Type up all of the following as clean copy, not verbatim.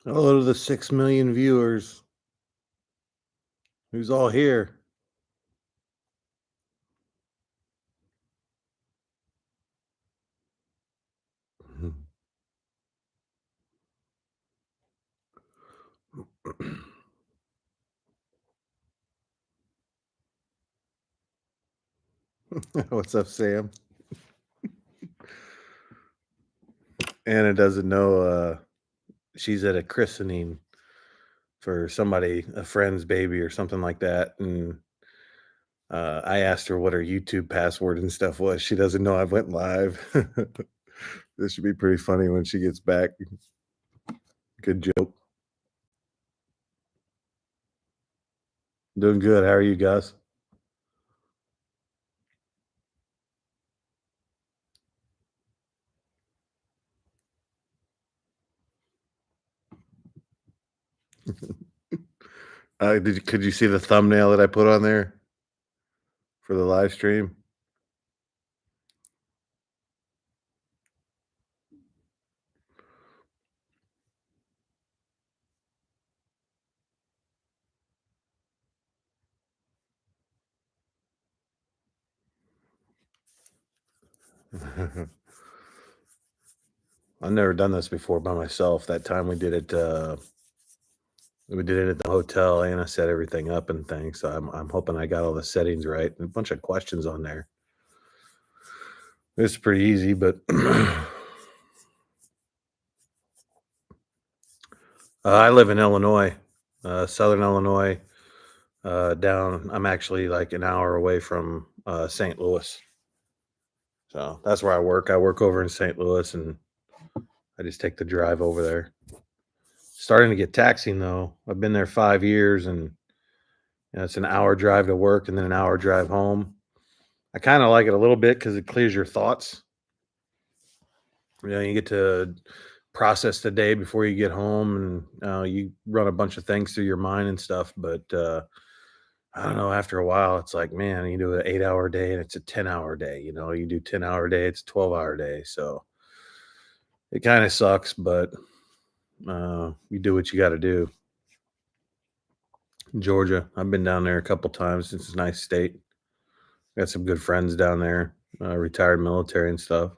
Hello to the 6 million viewers who's all here. What's up, Sam? Anna doesn't know she's at a christening for somebody, a friend's baby or something like that. And I asked her what her YouTube password and stuff was. She doesn't know I went live. This should be pretty funny when she gets back. Good joke. Doing good. How are you guys? Could you see the thumbnail that I put on there for the live stream? I've never done this before by myself. That time we did it at the hotel. Anna set everything up and things. So I'm hoping I got all the settings right. And a bunch of questions on there. It's pretty easy, but I live in Illinois, Southern Illinois. I'm actually like an hour away from St. Louis. So that's where I work. I work over in St. Louis, and I just take the drive over there. Starting to get taxing though. I've been there 5 years, and it's an hour drive to work and then an hour drive home. I kind of like it a little bit because it clears your thoughts. You get to process the day before you get home, and you run a bunch of things through your mind and stuff. But I don't know. After a while, it's like, man, you do an 8-hour day and it's a 10-hour day. You do 10-hour day, it's a 12-hour day. So it kind of sucks, but you do what you got to do. Georgia, I've been down there a couple times. It's a nice state. Got some good friends down there, retired military and stuff.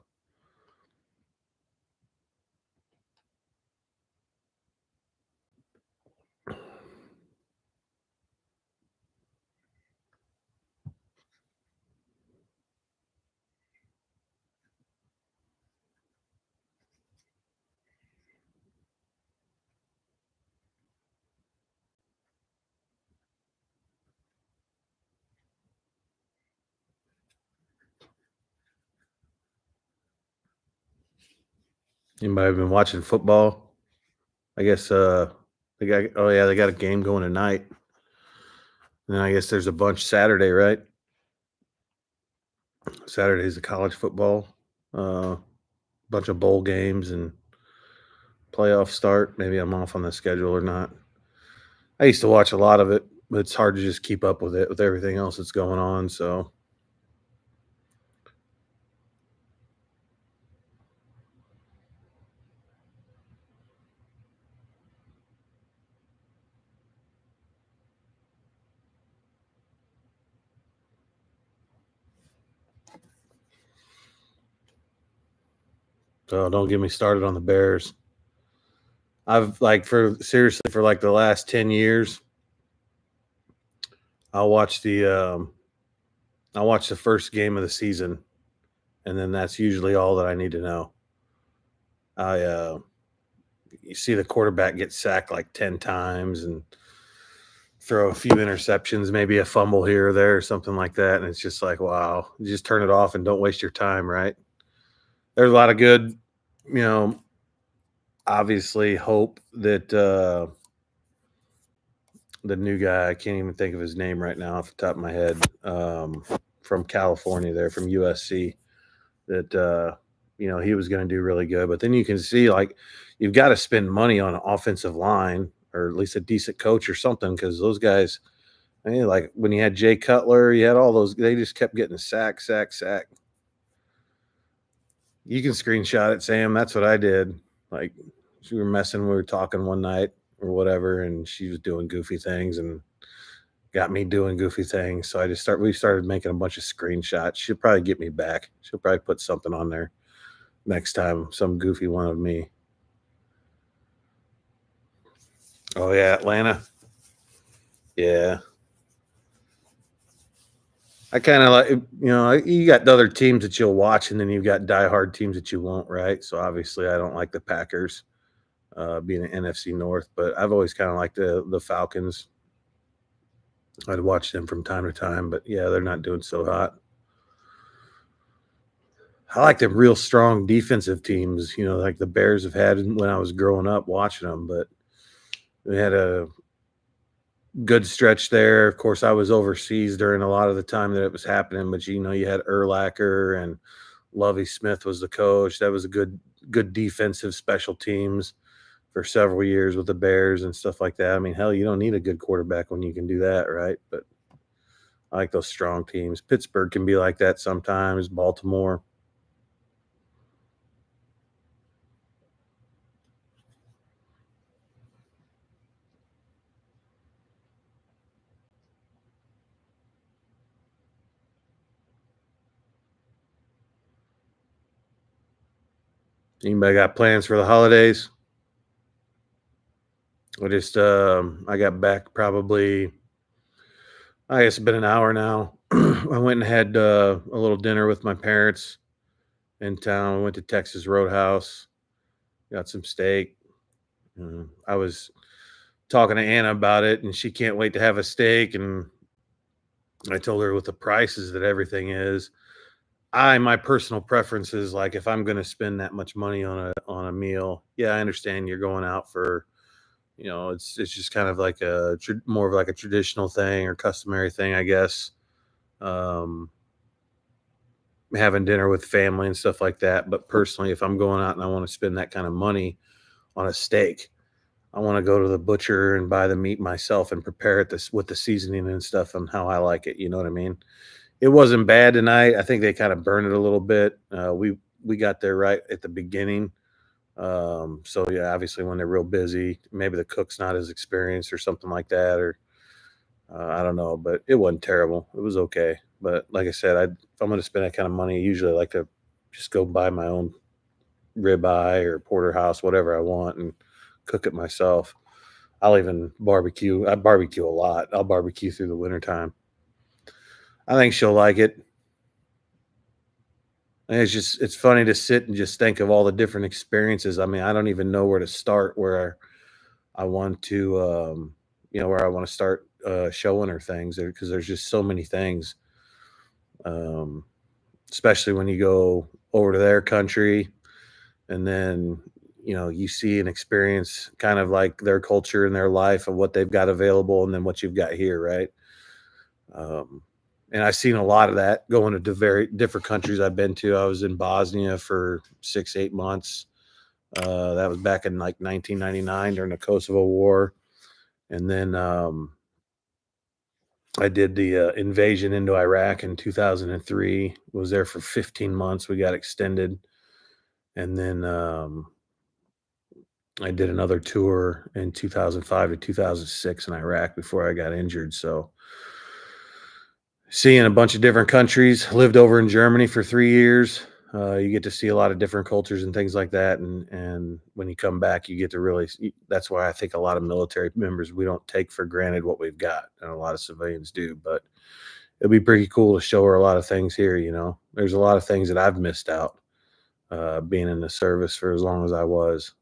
Anybody been watching football? I guess they got a game going tonight. And I guess there's a bunch Saturday, right? Saturday's the college football. Bunch of bowl games and playoff start. Maybe I'm off on the schedule or not. I used to watch a lot of it, but it's hard to just keep up with it with everything else that's going on. So don't get me started on the Bears. I've for like the last 10 years, I'll watch the first game of the season, and then that's usually all that I need to know. You see the quarterback get sacked like 10 times and throw a few interceptions, maybe a fumble here or there or something like that. And it's just like, wow, you just turn it off and don't waste your time, right? There's a lot of good, you know, obviously hope that the new guy, I can't even think of his name right now off the top of my head, from California there, from USC, that he was going to do really good. But then you can see like you've got to spend money on an offensive line or at least a decent coach or something because those guys, like when you had Jay Cutler, you had all those. They just kept getting sack, sack, sack. You can screenshot it, Sam. That's what I did. Like we were messing, we were talking one night or whatever, and she was doing goofy things and got me doing goofy things. So we started making a bunch of screenshots. She'll probably get me back. She'll probably put something on there next time, some goofy one of me. Oh yeah, Atlanta. Yeah. I kind of like, you got the other teams that you'll watch, and then you've got diehard teams that you won't, right? So obviously, I don't like the Packers, being an NFC North, but I've always kind of liked the Falcons. I'd watch them from time to time, but yeah, they're not doing so hot. I like them real strong defensive teams, like the Bears have had when I was growing up watching them, but we had a good stretch there. Of course, I was overseas during a lot of the time that it was happening, but you had Urlacher and Lovey Smith was the coach. That was a good defensive special teams for several years with the Bears and stuff like that. I mean, hell, you don't need a good quarterback when you can do that, right? But I like those strong teams. Pittsburgh can be like that sometimes. Baltimore. Anybody got plans for the holidays? I got back probably, I guess it's been an hour now. I went and had a little dinner with my parents in town. Went to Texas Roadhouse, got some steak. I was talking to Anna about it, and she can't wait to have a steak. And I told her with the prices that everything is, my personal preference is like if I'm going to spend that much money on a meal, yeah, I understand you're going out for, it's just kind of like more of like a traditional thing or customary thing, I guess. Um, Having dinner with family and stuff like that. But personally, if I'm going out and I want to spend that kind of money on a steak, I want to go to the butcher and buy the meat myself and prepare it this with the seasoning and stuff and how I like it. You know what I mean? It wasn't bad tonight. I think they kind of burned it a little bit. We got there right at the beginning. So yeah, obviously when they're real busy, maybe the cook's not as experienced or something like that, or I don't know, but it wasn't terrible. It was okay. But like I said, if I'm going to spend that kind of money, usually I like to just go buy my own ribeye or porterhouse, whatever I want, and cook it myself. I'll even barbecue. I barbecue a lot. I'll barbecue through the wintertime. I think she'll like it. And it's funny to sit and just think of all the different experiences. I mean, I don't even know where to start where I want to, where I want to start showing her things because there's just so many things, um, especially when you go over to their country and then, you see and experience kind of like their culture and their life of what they've got available and then what you've got here, right? Um, and I've seen a lot of that going to very different countries I've been to. I was in Bosnia for 6, 8 months. That was back in like 1999 during the Kosovo War. And then I did the invasion into Iraq in 2003. Was there for 15 months. We got extended. And then I did another tour in 2005 to 2006 in Iraq before I got injured. So seeing a bunch of different countries, lived over in Germany for 3 years. You get to see a lot of different cultures and things like that. And when you come back, you get to really, that's why I think a lot of military members, we don't take for granted what we've got. And a lot of civilians do, but it'd be pretty cool to show her a lot of things here. There's a lot of things that I've missed out, being in the service for as long as I was.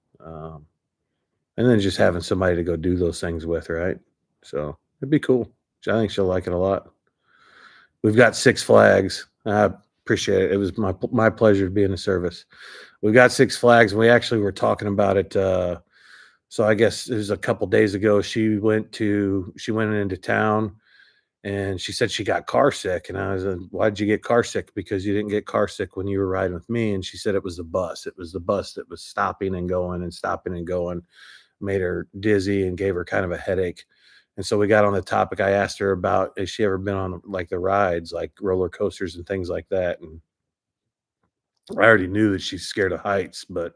And then just having somebody to go do those things with, right? So It'd be cool. I think she'll like it a lot. We've got Six Flags. I appreciate it. It was my pleasure to be in the service. We've got Six Flags, and we actually were talking about it. So I guess it was a couple days ago. She went into town, and she said she got car sick. And I was like, "Why'd you get car sick? Because you didn't get car sick when you were riding with me." And she said it was the bus. It was the bus that was stopping and going and stopping and going, made her dizzy and gave her kind of a headache. And so we got on the topic. I asked her about, has she ever been on like the rides, like roller coasters and things like that. And I already knew that she's scared of heights, but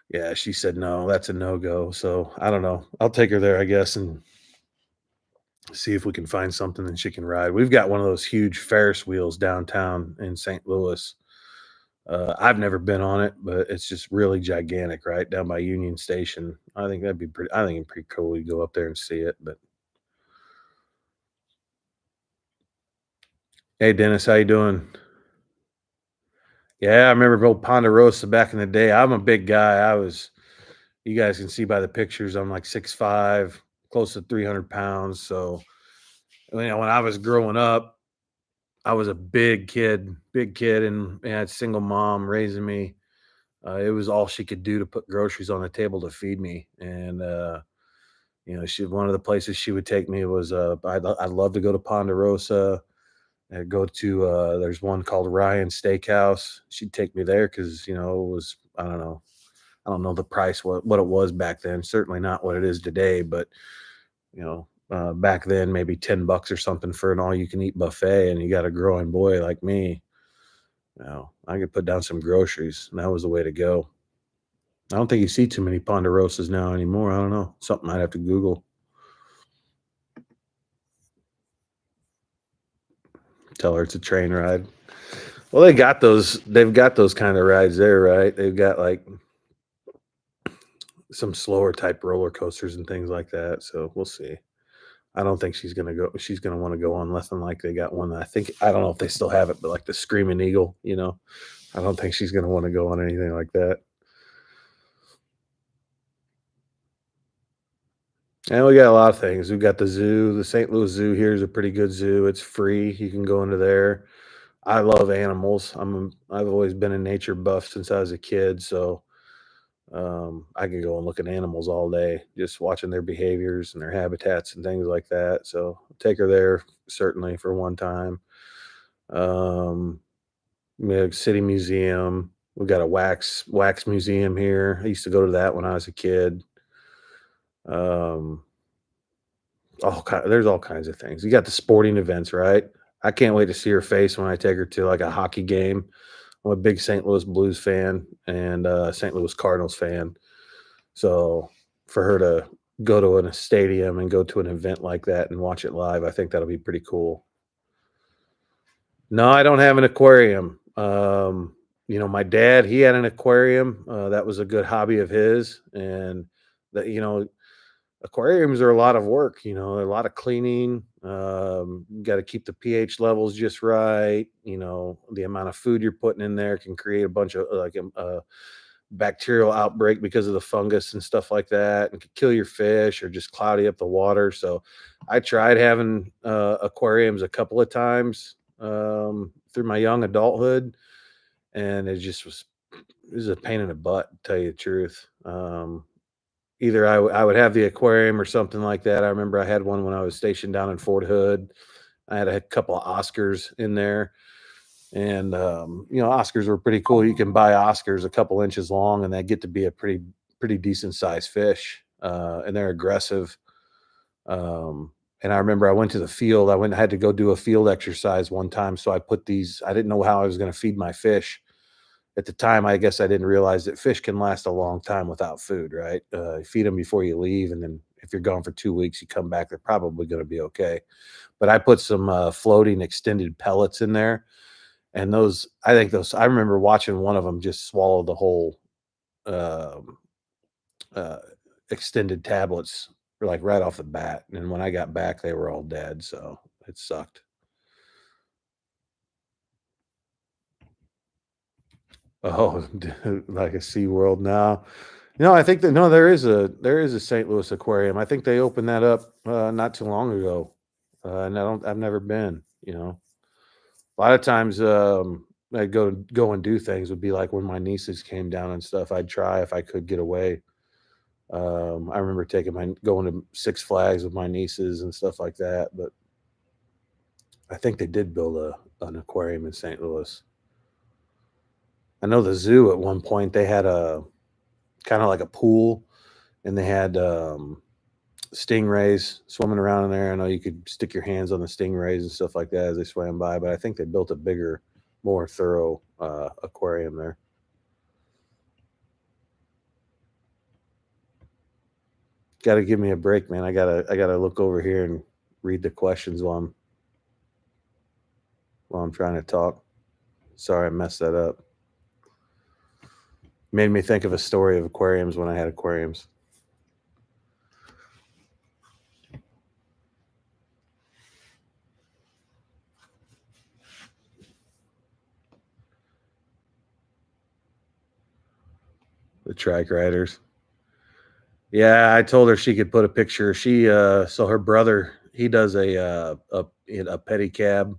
yeah, she said no, that's a no go. So I don't know. I'll take her there, I guess, and see if we can find something that she can ride. We've got one of those huge Ferris wheels downtown in St. Louis. I've never been on it, but it's just really gigantic, right down by Union Station. I think that'd be pretty. I think it'd be pretty cool to go up there and see it. But hey, Dennis, how you doing? Yeah, I remember old Ponderosa back in the day. I'm a big guy. You guys can see by the pictures, I'm like 6'5", close to 300 pounds. So, when I was growing up, I was a big kid, and I had a single mom raising me. It was all she could do to put groceries on the table to feed me. And, one of the places she would take me was, I'd love to go to Ponderosa. Go to there's one called Ryan Steakhouse. She'd take me there because it was, I don't know the price, what it was back then. Certainly not what it is today, but back then maybe $10 or something for an all you can eat buffet, and you got a growing boy like me. I could put down some groceries, and that was the way to go. I don't think you see too many Ponderosas now anymore. I don't know. Something I'd have to Google. Tell her it's a train ride. Well, they've got those kind of rides there, right? They've got like some slower type roller coasters and things like that. So we'll see. I don't think she's gonna go. She's gonna want to go on less than like they got one. That I don't know if they still have it, but like the Screaming Eagle. I don't think she's gonna want to go on anything like that. And we got a lot of things. We've got the zoo. The St. Louis Zoo here is a pretty good zoo. It's free. You can go into there. I love animals. I've always been a nature buff since I was a kid, so I can go and look at animals all day, just watching their behaviors and their habitats and things like that. So take her there certainly for one time. Um, we have City Museum. We got a wax museum here. I used to go to that when I was a kid. Um, there's all kinds of things. You got the sporting events, right? I can't wait to see her face when I take her to like a hockey game. I'm a big St. Louis Blues fan and St. Louis Cardinals fan. So for her to go to a stadium and go to an event like that and watch it live, I think that'll be pretty cool. No, I don't have an aquarium. My dad, he had an aquarium. That was a good hobby of his, and that aquariums are a lot of work. A lot of cleaning. You got to keep the pH levels just right. The amount of food you're putting in there can create a bunch of like bacterial outbreak because of the fungus and stuff like that, and could kill your fish or just cloudy up the water. So I tried having aquariums a couple of times through my young adulthood, and it was a pain in the butt, to tell you the truth. Either I would have the aquarium or something like that. I remember I had one when I was stationed down in Fort Hood. I had a couple of Oscars in there, and Oscars were pretty cool. You can buy Oscars a couple inches long, and they get to be a pretty decent sized fish, and they're aggressive. And I remember I went to the field. I had to go do a field exercise one time, so I put these. I didn't know how I was going to feed my fish at the time. I guess I didn't realize that fish can last a long time without food, right? You feed them before you leave, and then if you're gone for 2 weeks, you come back, they're probably going to be okay. But I put some floating extended pellets in there, and I remember watching one of them just swallow the whole um, uh, extended tablets like right off the bat. And when I got back, they were all dead. So it sucked. Oh, dude, like a Sea World now. I think that no, there is a St. Louis aquarium. I think they opened that up not too long ago, and I've never been. A lot of times I go and do things would be like when my nieces came down and stuff. I'd try if I could get away. I remember going to Six Flags with my nieces and stuff like that. But I think they did build an aquarium in St. Louis. I know the zoo at one point they had a kind of like a pool, and they had stingrays swimming around in there. I know you could stick your hands on the stingrays and stuff like that as they swam by, but I think they built a bigger, more thorough aquarium there. Got to give me a break, man. I gotta look over here and read the questions while I'm trying to talk. Sorry, I messed that up. Made me think of a story of aquariums when I had aquariums. The track riders. Yeah, I told her she could put a picture. So her brother, he does a pedicab,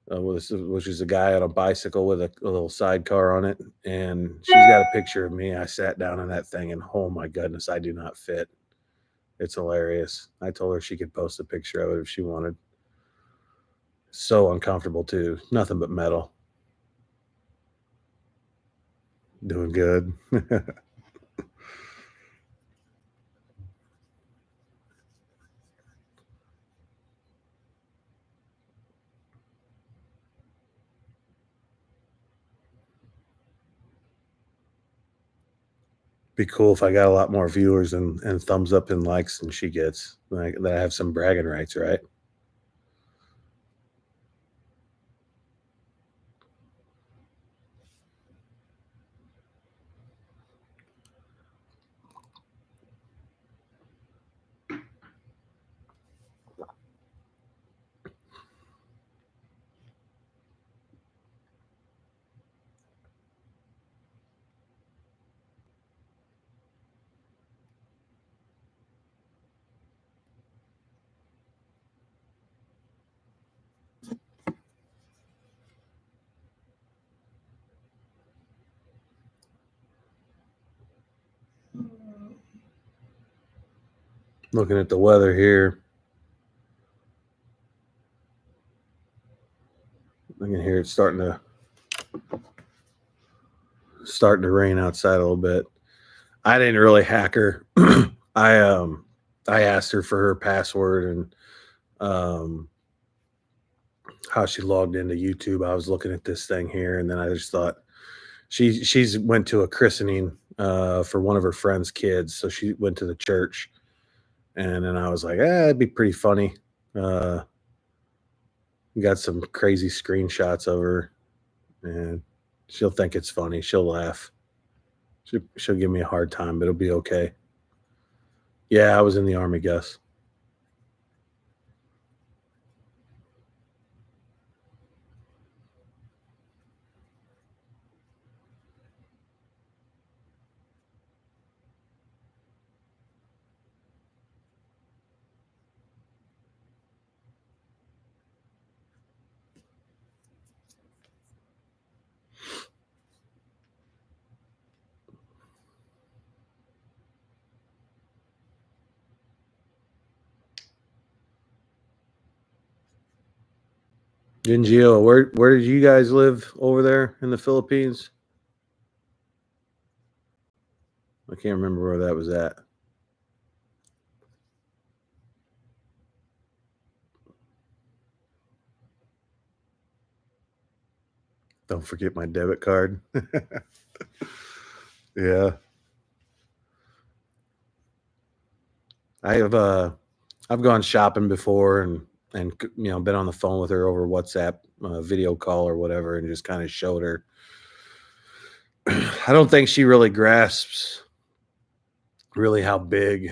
which is a guy on a bicycle with a little sidecar on it, and she's got a picture of me. I sat down in that thing, and oh my goodness, I do not fit. It's hilarious. I told her she could post a picture of it if she wanted. So uncomfortable too. Nothing but metal. Doing good. Be cool if I got a lot more viewers and thumbs up and likes than she gets. Like that I have some bragging rights, right? Looking at the weather here, I can hear it starting to rain outside a little bit. I didn't really hack her. I um I asked her for her password and how she logged into YouTube. I was looking at this thing here, and then I just thought she's went to a christening for one of her friend's kids, so she went to the it'd and then I was like, it'd be pretty funny. Uh, got some crazy screenshots of her, and she'll think it's funny. She'll laugh. She'll give me a hard time, but it'll be okay. Yeah, I was in the army, Gus. NGO, where did you guys live over there in the Philippines? I can't remember where that was at. Don't forget my debit card. Yeah, I have. I've gone shopping before and been on the phone with her over WhatsApp, video call or whatever, and just kind of showed her. I don't think she really grasps really how big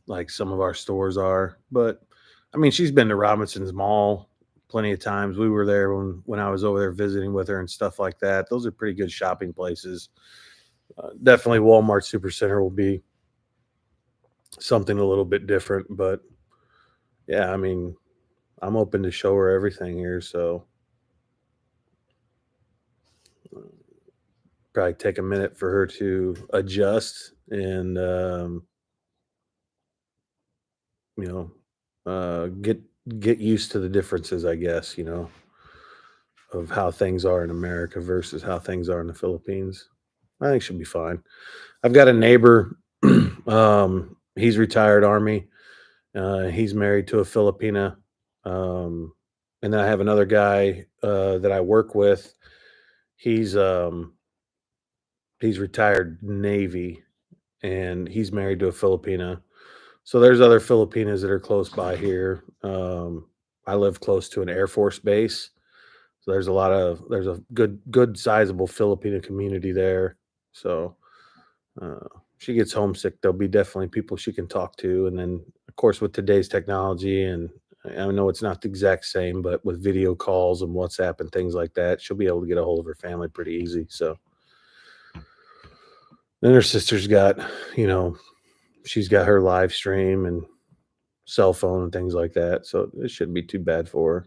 like some of our stores are, but I mean, she's been to Robinson's Mall plenty of times. We were there when I was over there visiting with her and stuff like that. Those are pretty good shopping places. Definitely, Walmart Supercenter will be something a little bit different, but yeah, I mean, I'm open to show her everything here, so probably take a minute for her to adjust and you know, get used to the differences, I guess, of how things are in America versus how things are in the Philippines. I think she'll be fine. I've got a neighbor. He's retired Army. He's married to a Filipina. Um, and then I have another guy that I work with. He's um, he's retired Navy, and he's married to a Filipina. So there's other Filipinas that are close by here. I live close to an Air Force base, so there's a good sizable Filipino community there. So uh, she gets homesick, there'll be definitely people she can talk to, and then of course with today's technology, and I know it's not the exact same, but with video calls and WhatsApp and things like that, she'll be able to get a hold of her family pretty easy. So then her sister's got, you know, she's got her live stream and cell phone and things like that, so it shouldn't be too bad for her.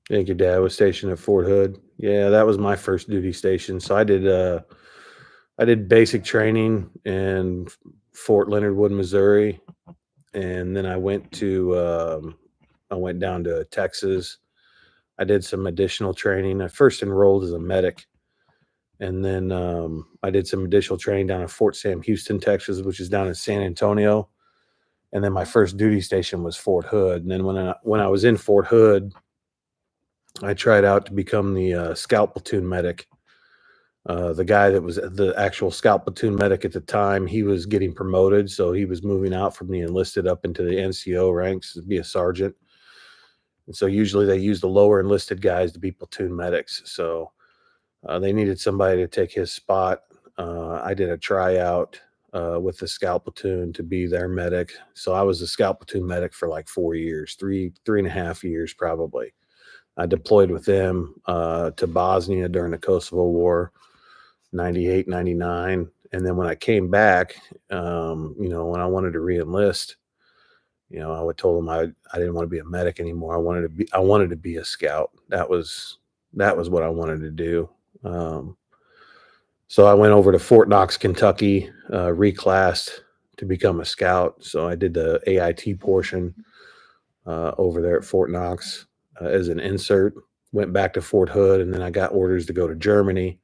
I think your dad was stationed at Fort Hood. Yeah, that was my first duty station. So I did basic training in Fort Leonard Wood, Missouri, and then I went down to Texas. I did some additional training. I first enrolled as a medic, and then I did some additional training down at Fort Sam Houston, Texas, which is down in San Antonio. And then my first duty station was Fort Hood. And then when I was in Fort Hood, I tried out to become the scout platoon medic. The guy that was the actual scout platoon medic at the time, he was getting promoted, so he was moving out from the enlisted up into the NCO ranks to be a sergeant. And so usually they use the lower enlisted guys to be platoon medics. So they needed somebody to take his spot. I did a tryout with the scout platoon to be their medic. So I was a scout platoon medic for like 4 years, three and a half years probably. I deployed with them to Bosnia during the Kosovo War, 98, 99. And then when I came back, when I wanted to reenlist, I would told them I didn't want to be a medic anymore. I wanted to be a scout. That was what I wanted to do. Um, so I went over to Fort Knox, Kentucky, reclassed to become a scout. So I did the AIT portion over there at Fort Knox as an insert. Went back to Fort Hood, and then I got orders to go to Germany.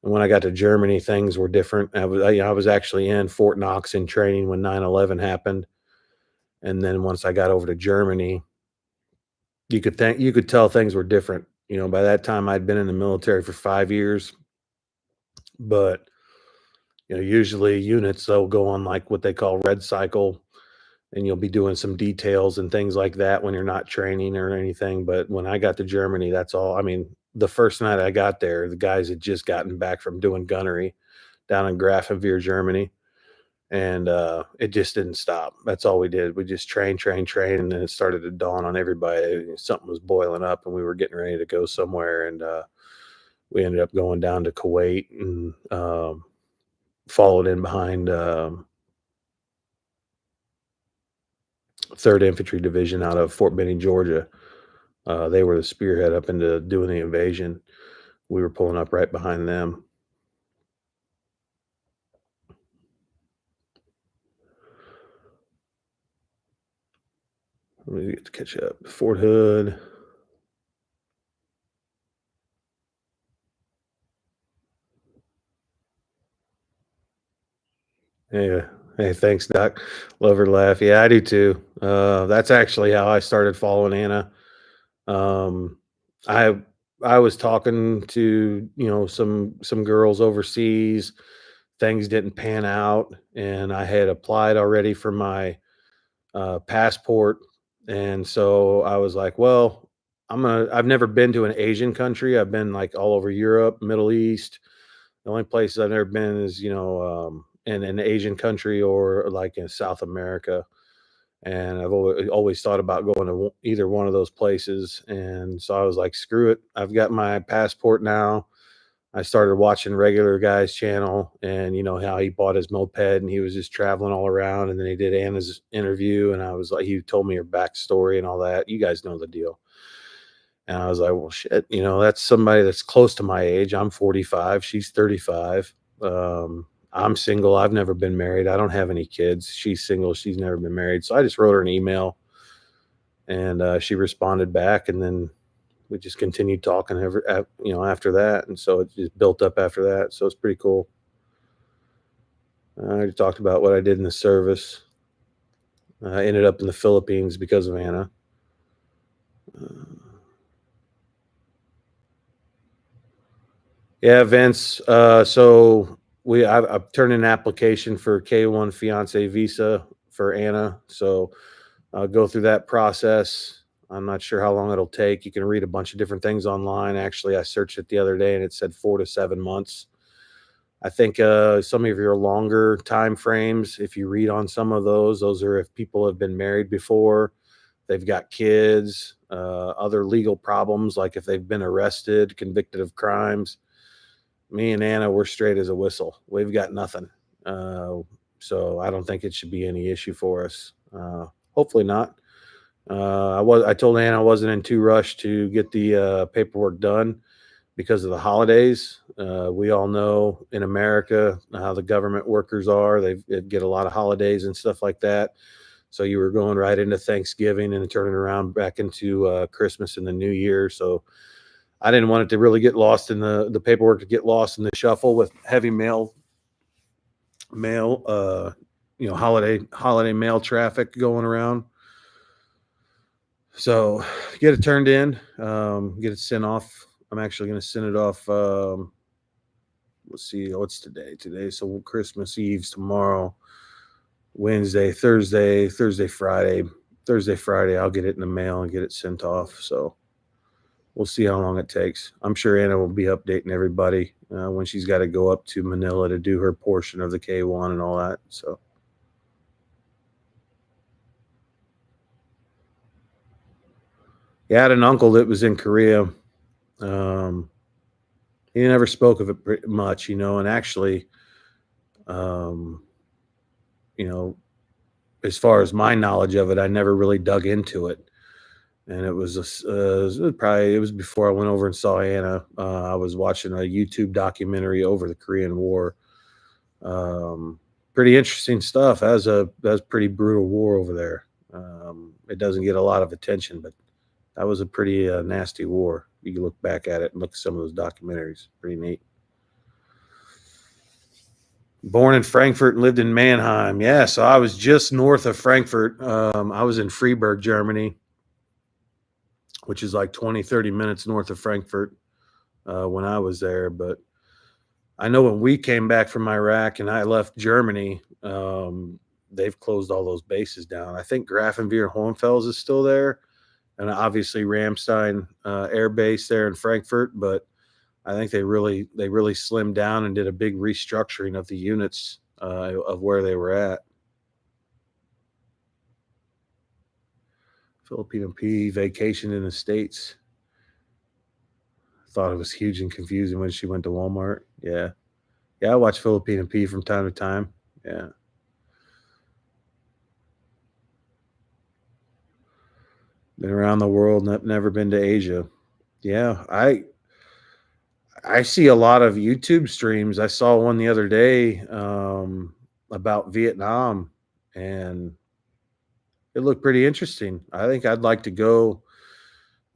And when I got to Germany, things were different. I was actually in Fort Knox in training when 9/11 happened, and then once I got over to Germany, you could tell things were different. By that time I'd been in the military for 5 years, but usually units they'll go on like what they call red cycle, and you'll be doing some details and things like that when you're not training or anything. But when I got to Germany, that's all. I mean, the first night I got there, the guys had just gotten back from doing gunnery down in Grafenwehr, Germany, and it just didn't stop. That's all we did. We just train, and then it started to dawn on everybody something was boiling up, and we were getting ready to go somewhere. And we ended up going down to Kuwait and followed in behind. Third Infantry Division out of Fort Benning, Georgia. They were the spearhead up into doing the invasion. We were pulling up right behind them. Let me get to catch up. Fort Hood. Yeah. Hey, thanks, Doc. Love her laugh. Yeah, I do too. That's actually how I started following Anna. Um, I I was talking to some girls overseas. Things didn't pan out, and I had applied already for my passport. And so I was like, well, I've never been to an Asian country. I've been like all over Europe, Middle East. The only places I've never been is, in an Asian country or like in South America. and I've always thought about going to either one of those places. And so I was like, screw it. I've got my passport now. I started watching regular guy's channel, and you know how he bought his moped and he was just traveling all around. And then he did Anna's interview, and I was like, he told me her backstory and all that. You guys know the deal. And I was like, well, shit, that's somebody that's close to my age. I'm 45, she's 35. I'm single. I've never been married. I don't have any kids. She's single. She's never been married. So I just wrote her an email, and she responded back, and then we just continued talking after that. And so it just built up after that. So it's pretty cool. I already talked about what I did in the service. I ended up in the Philippines because of Anna. Yeah, Vince. So I've turned in an application for K1 fiance visa for Anna. So I'll go through that process. I'm not sure how long it'll take. You can read a bunch of different things online. Actually, I searched it the other day and it said 4 to 7 months. I think some of your longer time frames, if you read on some of those are if people have been married before, they've got kids, other legal problems, like if they've been arrested, convicted of crimes. Me and Anna, we're straight as a whistle. We've got nothing. Uh, so I don't think it should be any issue for us. Hopefully not. I told Anna I wasn't in too rush to get the paperwork done because of the holidays. We all know in America how the government workers are. They get a lot of holidays and stuff like that. So you were going right into Thanksgiving and turning around back into Christmas and the New Year. So I didn't want it to really get lost in the paperwork, to get lost in the shuffle with heavy mail, holiday mail traffic going around. So get it turned in, get it sent off. I'm actually going to send it off. Let's see, what's today? So Christmas Eve's tomorrow, Wednesday, Thursday, Friday. Thursday, Friday, I'll get it in the mail and get it sent off. So we'll see how long it takes. I'm sure Anna will be updating everybody when she's got to go up to Manila to do her portion of the K1 and all that. So. Yeah, I had an uncle that was in Korea. He never spoke of it much, and actually, um, you know, as far as my knowledge of it, I never really dug into it. And it was it was before I went over and saw Anna. I was watching a YouTube documentary over the Korean War. Um, Pretty interesting stuff. That's pretty brutal war over there. It doesn't get a lot of attention, but that was a pretty nasty war. You can look back at it and look at some of those documentaries. Pretty neat. Born in Frankfurt and lived in Mannheim. Yeah, so I was just north of Frankfurt. I was in Freiburg, Germany, which is like 20, 30 minutes north of Frankfurt when I was there. But I know when we came back from Iraq and I left Germany, they've closed all those bases down. I think Grafenwehr Hohenfels is still there, and obviously Ramstein Air Base there in Frankfurt. But I think they really slimmed down and did a big restructuring of the units of where they were at. Filipino P vacation in the States. Thought it was huge and confusing when she went to Walmart. Yeah. Yeah, I watch Filipino P from time to time. Yeah. Been around the world, never been to Asia. Yeah, I see a lot of YouTube streams. I saw one the other day about Vietnam, and it looked pretty interesting. I think I'd like to go.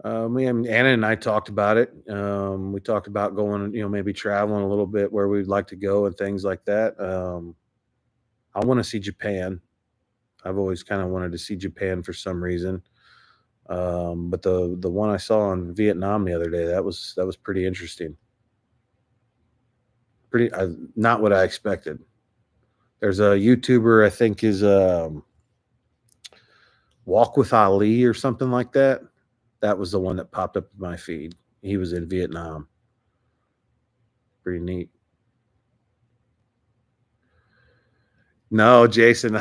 Anna and I talked about it. We talked about going, maybe traveling a little bit where we'd like to go and things like that. I want to see Japan. I've always kind of wanted to see Japan for some reason. But the one I saw in Vietnam the other day, that was pretty interesting. Pretty not what I expected. There's a YouTuber I think is Walk with Ali or something like that. That was the one that popped up in my feed. He was in Vietnam. Pretty neat. No, Jason,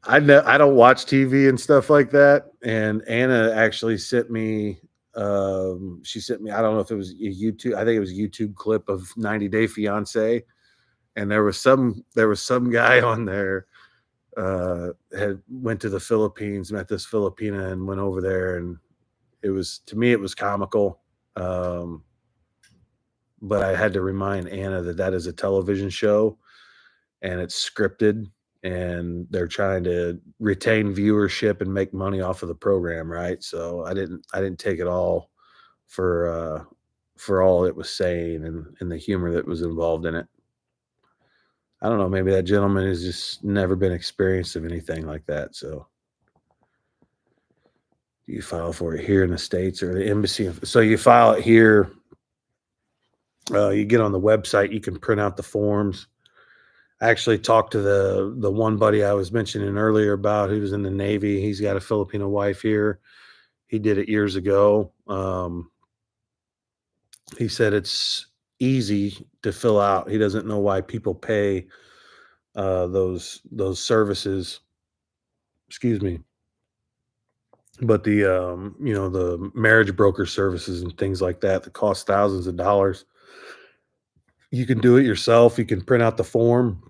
I don't watch TV and stuff like that, and Anna actually sent me, she sent me, I don't know if it was a YouTube, I think it was a YouTube clip of 90 Day Fiancé, and there was some guy on there, had went to the Philippines, met this Filipina and went over there, and it was, to me, it was comical, um, but I had to remind Anna that that is a television show, and it's scripted, and they're trying to retain viewership and make money off of the program, right? So I didn't take it all for all it was saying, and the humor that was involved in it. I don't know, maybe that gentleman has just never been experienced of anything like that. So you file for it here in the States or the embassy. So you file it here, you get on the website, you can print out the forms. I actually talked to the one buddy I was mentioning earlier about who was in the Navy. He's got a Filipino wife here. He did it years ago. He said it's easy to fill out. He doesn't know why people pay those services. Excuse me, but the marriage broker services and things like that that cost thousands of dollars. You can do it yourself. You can print out the form.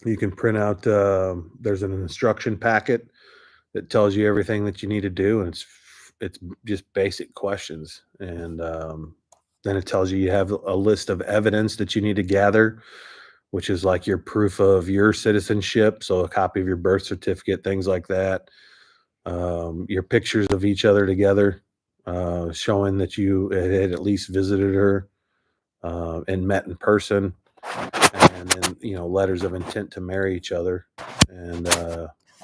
You can print out. There's an instruction packet that tells you everything that you need to do, and it's just basic questions, and then it tells you you have a list of evidence that you need to gather, which is like your proof of your citizenship, so a copy of your birth certificate, things like that, your pictures of each other together, showing that you had at least visited her and met in person, and then letters of intent to marry each other, and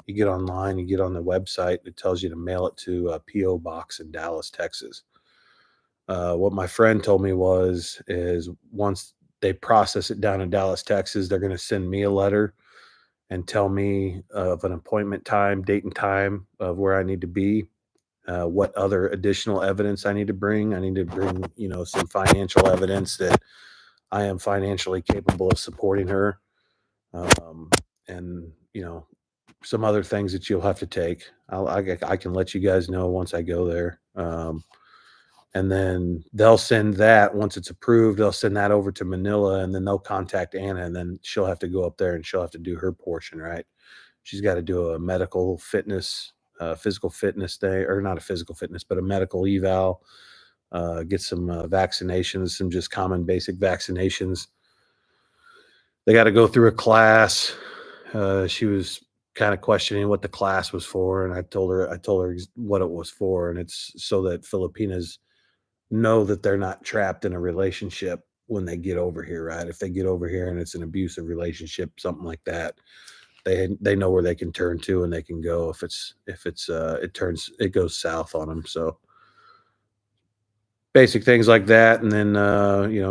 you get online, you get on the website, it tells you to mail it to a PO box in Dallas, Texas. What my friend told me is once they process it down in Dallas, Texas, they're going to send me a letter and tell me of an appointment time, date and time of where I need to be, what other additional evidence I need to bring. I need to bring, some financial evidence that I am financially capable of supporting her, um, and some other things that you'll have to take. I can let you guys know once I go there. And then they'll send that once it's approved, they'll send that over to Manila, and then they'll contact Anna, and then she'll have to go up there and she'll have to do her portion, right? She's got to do a medical fitness, physical fitness day, or not a physical fitness, but a medical eval, get some vaccinations, some just common basic vaccinations. They got to go through a class. She was kind of questioning what the class was for, and I told her what it was for, and it's so that Filipinas know that they're not trapped in a relationship when they get over here, right? If they get over here and it's an abusive relationship, something like that, they know where they can turn to and they can go if it goes south on them. So basic things like that, and then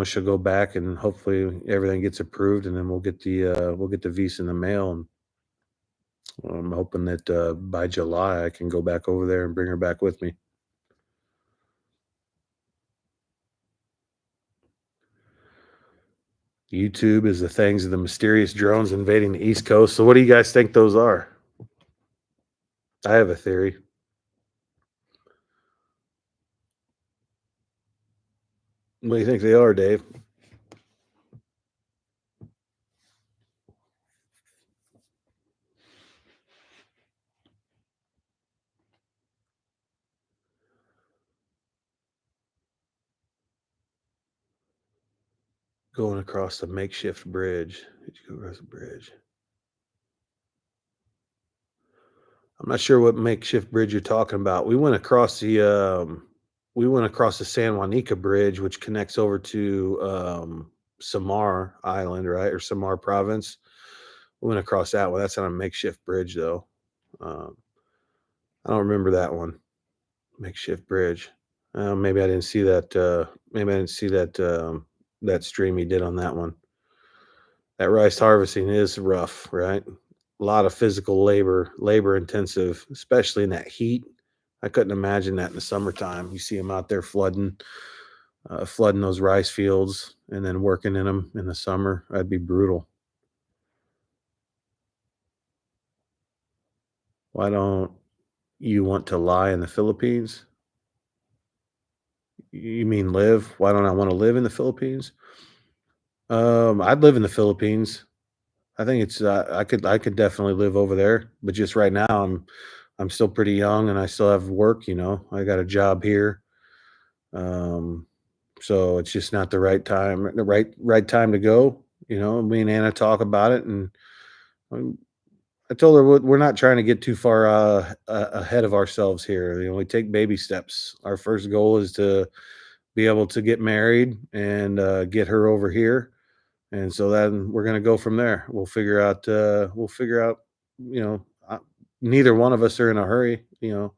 she'll go back and hopefully everything gets approved, and then we'll get the visa in the mail, and I'm hoping that by July I can go back over there and bring her back with me. YouTube is the things of the mysterious drones invading the East Coast. So what do you guys think those are? I have a theory. What do you think they are, Dave? Going across the makeshift bridge. Did you go across the bridge? I'm not sure what makeshift bridge you're talking about. We went across the San Juanica Bridge, which connects over to Samar Island, right, or Samar Province. We went across that one. That's on a makeshift bridge, though. Um, I don't remember that one. Makeshift bridge. Maybe I didn't see that. Maybe I didn't see that stream he did on that one. That rice harvesting is rough, right? A lot of physical labor intensive, especially in that heat. I couldn't imagine that in the summertime. You see them out there flooding those rice fields, and then working in them in the summer. That'd be brutal. Why don't you want to lie in the Philippines? You mean live? Why don't I want to live in the Philippines? I'd live in the Philippines. I think it's I could definitely live over there, but just right now I'm still pretty young and I still have work, you know. I got a job here. Um so it's just not the right time, the right time to go, you know. Me and Anna talk about it, and um, I told her we're not trying to get too far ahead of ourselves here. You know, we take baby steps. Our first goal is to be able to get married and get her over here, and so then we're gonna go from there. We'll figure out. You know, neither one of us are in a hurry. You know,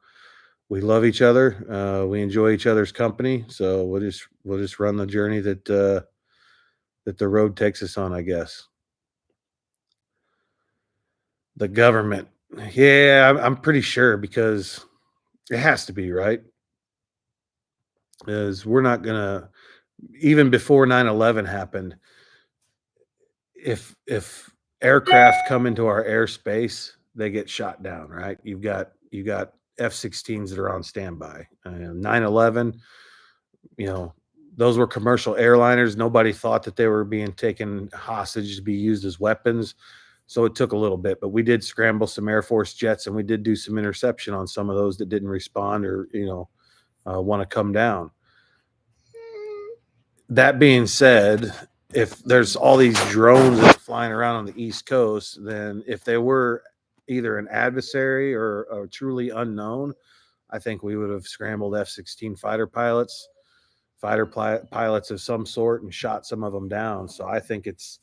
we love each other. We enjoy each other's company. So we'll just run the journey that the road takes us on, I guess. The government. Yeah, I'm pretty sure because it has to be, right? Because we're not gonna, even before 9/11 happened, if aircraft come into our airspace, they get shot down, right? You got F-16s that are on standby. 9/11, you know, those were commercial airliners. Nobody thought that they were being taken hostage to be used as weapons. So it took a little bit, but we did scramble some Air Force jets and we did do some interception on some of those that didn't respond or, want to come down. That being said, if there's all these drones that are flying around on the East Coast, then if they were either an adversary or a truly unknown, I think we would have scrambled F-16 fighter pilots, pilots of some sort, and shot some of them down. So I think it's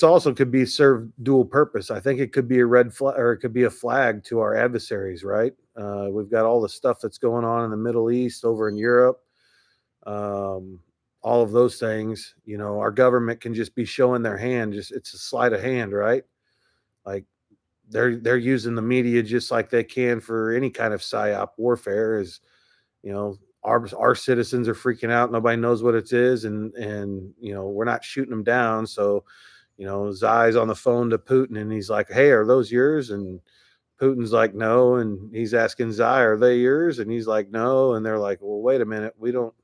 also could be served dual purpose. I think it could be a red flag or it could be a flag to our adversaries, right? We've got all the stuff that's going on in the Middle East, over in Europe, um, all of those things. You know, our government can just be showing their hand. Just it's a sleight of hand, right? Like they're using the media just like they can for any kind of psyop warfare. Is you know our citizens are freaking out. Nobody knows what it is, and we're not shooting them down. So Zai's on the phone to Putin, and he's like, "Hey, are those yours?" And Putin's like, "No," and he's asking Zai, "Are they yours?" And he's like, "No," and they're like, "Well, wait a minute, we don't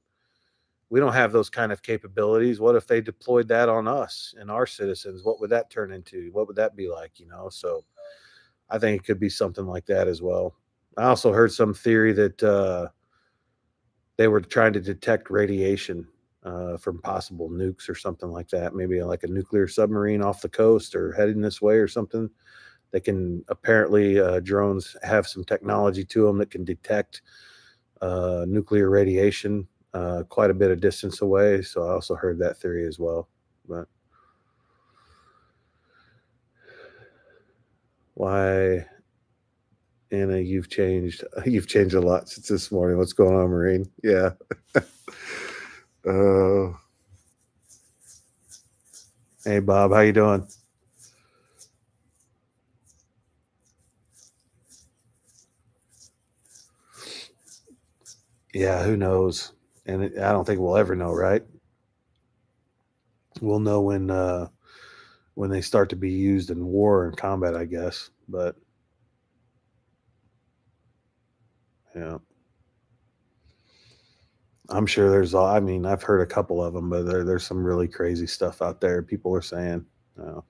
have those kind of capabilities. What if they deployed that on us and our citizens? What would that turn into? What would that be like?" So I think it could be something like that as well. I also heard some theory that they were trying to detect radiation from possible nukes or something like that. Maybe like a nuclear submarine off the coast or heading this way or something. They can apparently drones have some technology to them that can detect nuclear radiation quite a bit of distance away. So I also heard that theory as well. But why, Anna? You've changed a lot since this morning. What's going on, Marine? Yeah. uh, hey, Bob, how you doing? Yeah, who knows? And I don't think we'll ever know, right? We'll know when they start to be used in war and combat, I guess. But yeah, I'm sure there's. I mean, I've heard a couple of them, but there's some really crazy stuff out there. People are saying, uh,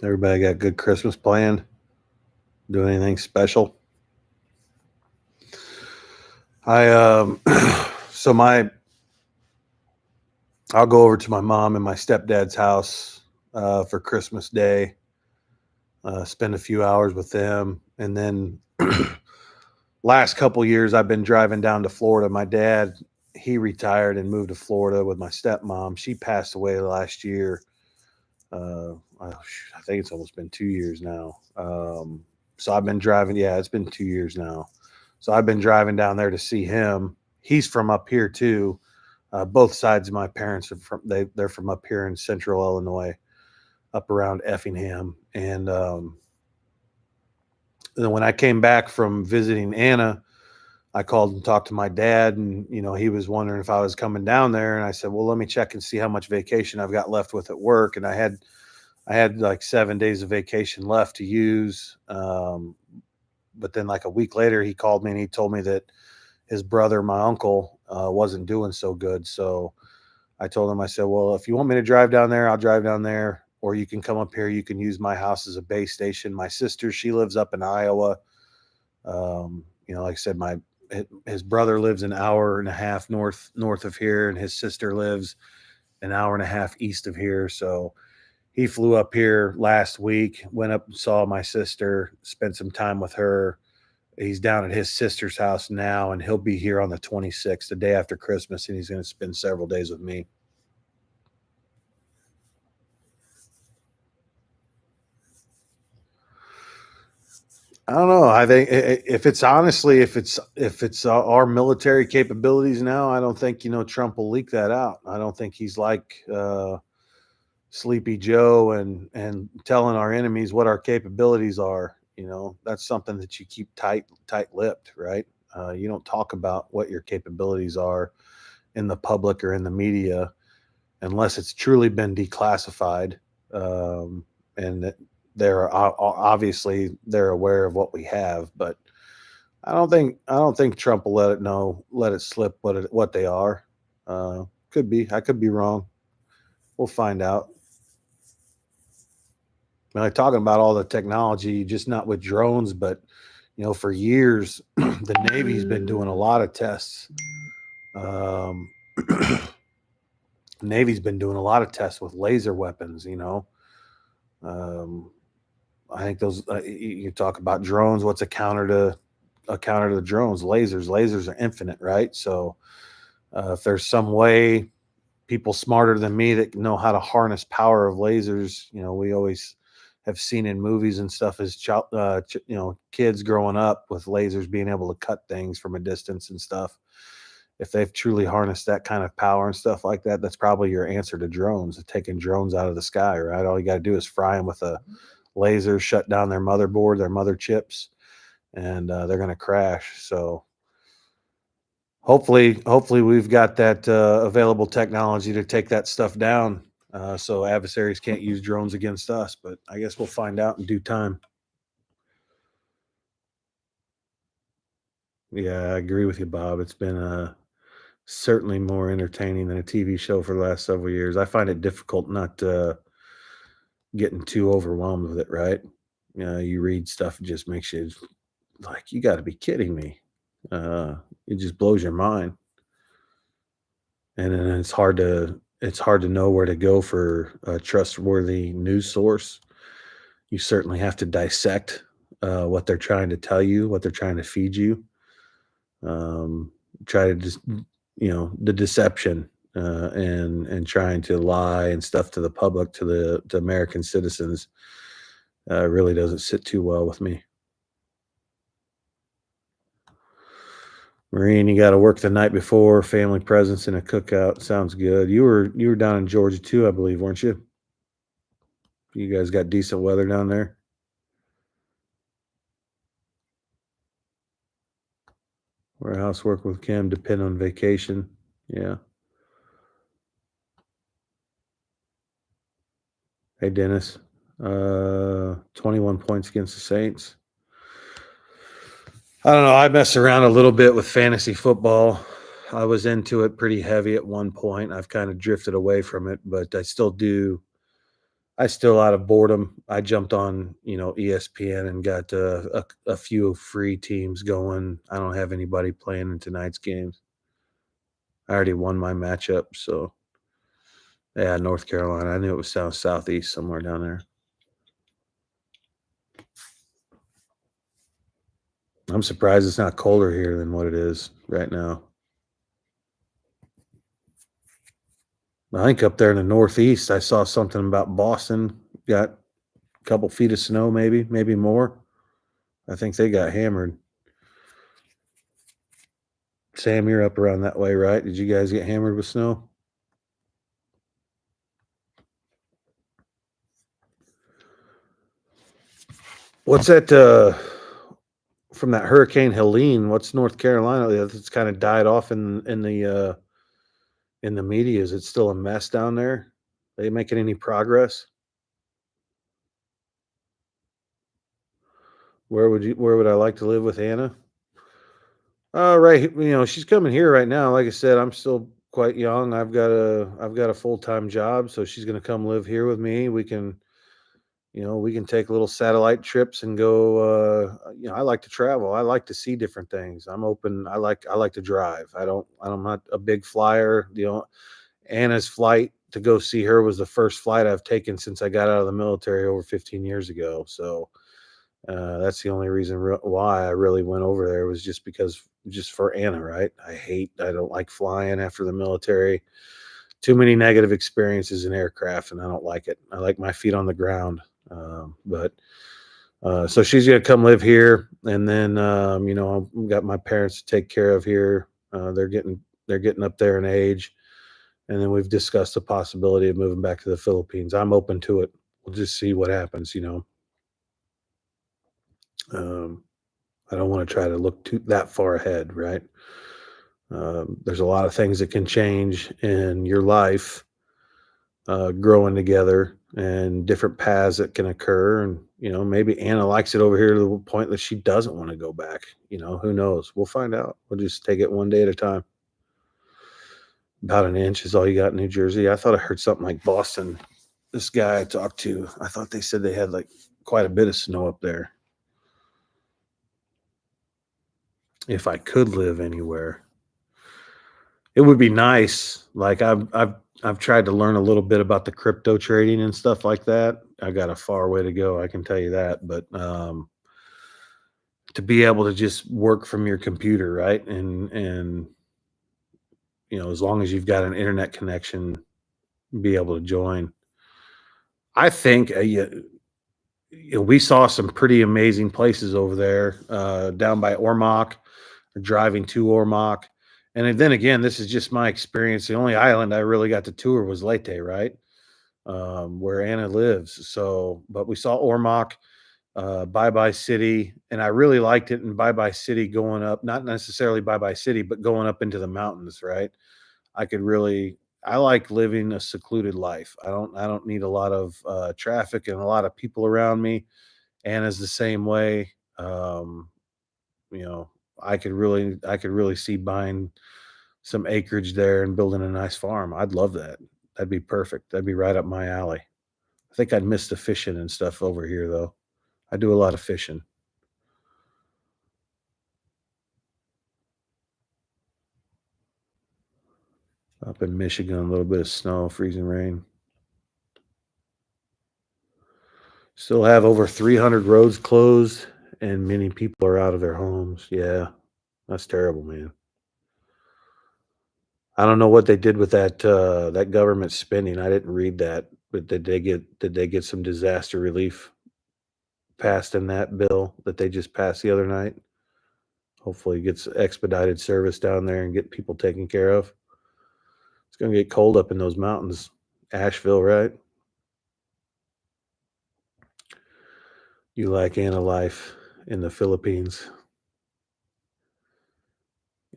everybody got good Christmas planned. Do anything special? I so my I'll go over to my mom and my stepdad's house for Christmas Day. Spend a few hours with them, and then last couple years I've been driving down to Florida. My dad, he retired and moved to Florida with my stepmom. She passed away last year. I think it's almost been 2 years now. So I've been driving. Yeah, it's been 2 years now. So I've been driving down there to see him. He's from up here too. Both sides of my parents are from they're from up here in central Illinois, up around Effingham. And then when I came back from visiting Anna, I called and talked to my dad, and he was wondering if I was coming down there. And I said, "Well, let me check and see how much vacation I've got left with at work." And I had like 7 days of vacation left to use. But then like a week later, he called me and he told me that his brother, my uncle, wasn't doing so good. So I told him, I said, "Well, if you want me to drive down there, I'll drive down there, or you can come up here. You can use my house as a base station." My sister, she lives up in Iowa. Like I said, his brother lives an hour and a half north of here, and his sister lives an hour and a half east of here. So he flew up here last week, went up and saw my sister, spent some time with her. He's down at his sister's house now, and he'll be here on the 26th, the day after Christmas, and he's going to spend several days with me. I don't know. I think if it's honestly, if it's our military capabilities now, I don't think Trump will leak that out. I don't think he's like Sleepy Joe and telling our enemies what our capabilities are. That's something that you keep tight-lipped, right? You don't talk about what your capabilities are in the public or in the media unless it's truly been declassified, and that obviously they're aware of what we have. But I don't think Trump will let it slip what they are. Could be. I could be wrong. We'll find out. Like talking about all the technology, just not with drones, but for years, the Navy's been doing a lot of tests. Um, Navy's been doing a lot of tests with laser weapons. Um, I think those you talk about drones. What's a counter to the drones? Lasers. Lasers are infinite, right? So if there's some way people smarter than me that know how to harness power of lasers, we always have seen in movies and stuff as kids growing up with lasers being able to cut things from a distance and stuff. If they've truly harnessed that kind of power and stuff like that, that's probably your answer to drones, taking drones out of the sky, right? All you got to do is fry them with a laser, shut down their motherboard, their mother chips, and they're going to crash. So hopefully we've got that available technology to take that stuff down, so adversaries can't use drones against us. But I guess we'll find out in due time. Yeah, I agree with you, Bob. It's been certainly more entertaining than a TV show for the last several years. I find it difficult not getting too overwhelmed with it, right? You read stuff, it just makes you like, you got to be kidding me. It just blows your mind. And then it's hard to know where to go for a trustworthy news source. You certainly have to dissect what they're trying to tell you, what they're trying to feed you. Um, try to just the deception, and trying to lie and stuff to the public, to American citizens, really doesn't sit too well with me. Marine, you got to work the night before, family presence and a cookout. Sounds good. You were down in Georgia too, I believe, weren't you? You guys got decent weather down there? Warehouse work with Kim, depend on vacation. Yeah. Hey, Dennis. 21 points against the Saints. I don't know. I mess around a little bit with fantasy football. I was into it pretty heavy at one point. I've kind of drifted away from it, but I still do. I still, out of boredom, I jumped on, ESPN and got a few free teams going. I don't have anybody playing in tonight's games. I already won my matchup, so yeah, North Carolina. I knew it was southeast somewhere down there. I'm surprised it's not colder here than what it is right now. I think up there in the Northeast, I saw something about Boston got a couple feet of snow, maybe more. I think they got hammered. Sam, you're up around that way, right? Did you guys get hammered with snow? What's that from that Hurricane Helene? What's North Carolina? It's kind of died off in the media. Is it still a mess down there? Are they making any progress? Where would I like to live with Anna? Right, she's coming here right now. Like I said, I'm still quite young. I've got a full-time job, so she's going to come live here with me. We can take little satellite trips and go. I like to travel. I like to see different things. I'm open. I like to drive. I'm not a big flyer. Anna's flight to go see her was the first flight I've taken since I got out of the military over 15 years ago. So that's the only reason why I really went over there, was just for Anna, right? I don't like flying after the military. Too many negative experiences in aircraft, and I don't like it. I like my feet on the ground. But so she's gonna come live here, and then I've got my parents to take care of here. They're getting up there in age, and then we've discussed the possibility of moving back to the Philippines. I'm open to it. We'll just see what happens. Um, I don't want to try to look that far ahead, right? There's a lot of things that can change in your life, growing together, and different paths that can occur. And, maybe Anna likes it over here to the point that she doesn't want to go back. Who knows? We'll find out. We'll just take it one day at a time. About an inch is all you got in New Jersey. I thought I heard something like Boston. This guy I talked to, I thought they said they had like quite a bit of snow up there. If I could live anywhere, it would be nice. Like I've tried to learn a little bit about the crypto trading and stuff like that. I got a far way to go, I can tell you that. But to be able to just work from your computer, right? And as long as you've got an internet connection, be able to join. I think we saw some pretty amazing places over there, down by Ormoc, driving to Ormoc. And then again, this is just my experience. The only island I really got to tour was Leyte, right? Where Anna lives. So, but we saw Ormoc, Bye Bye City, and I really liked it in Bye Bye City, going up, not necessarily Bye Bye City, but going up into the mountains, right? I like living a secluded life. I don't need a lot of traffic and a lot of people around me. Anna's the same way. You know, I could really see buying some acreage there and building a nice farm. I'd love that. That'd be perfect. That'd be right up my alley. I think I'd miss the fishing and stuff over here though. I do a lot of fishing. Up in Michigan, a little bit of snow, freezing rain. Still have over 300 roads closed, and many people are out of their homes. Yeah, that's terrible, man. I don't know what they did with that government spending. I didn't read that, but did they get some disaster relief passed in that bill that they just passed the other night? Hopefully, it gets expedited service down there and get people taken care of. It's gonna get cold up in those mountains, Asheville, right? You like Anna life in the Philippines,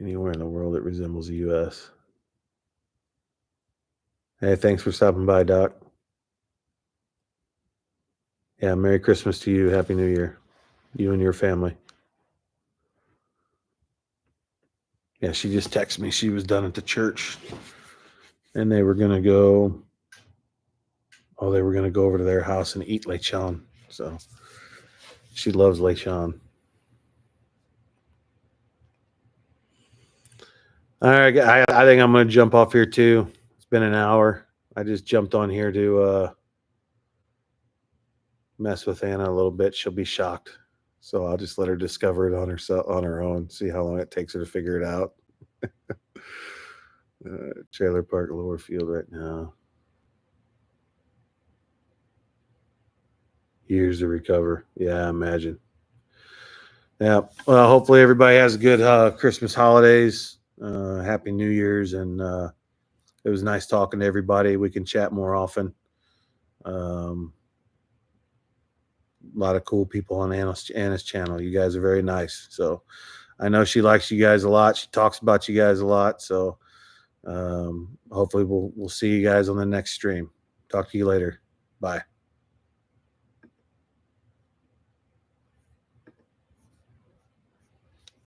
anywhere in the world that resembles the U.S. Hey, thanks for stopping by, Doc. Yeah, Merry Christmas to you. Happy New Year. You and your family. Yeah, she just texted me. She was done at the church and they were going to go. Oh, they were going to go over to their house and eat lechon. So she loves lechon. All right. I think I'm going to jump off here too. It's been an hour. I just jumped on here to mess with Anna a little bit. She'll be shocked. So I'll just let her discover it on her own, see how long it takes her to figure it out. Trailer Park, Lower Field right now. Years to recover. Yeah, I imagine. Yeah. Well, hopefully everybody has a good Christmas holidays. Happy New Year's, and it was nice talking to everybody. We can chat more often. Um, a lot of cool people on Anna's channel. You guys are very nice. So I know she likes you guys a lot. She talks about you guys a lot. So hopefully we'll see you guys on the next stream. Talk to you later. Bye.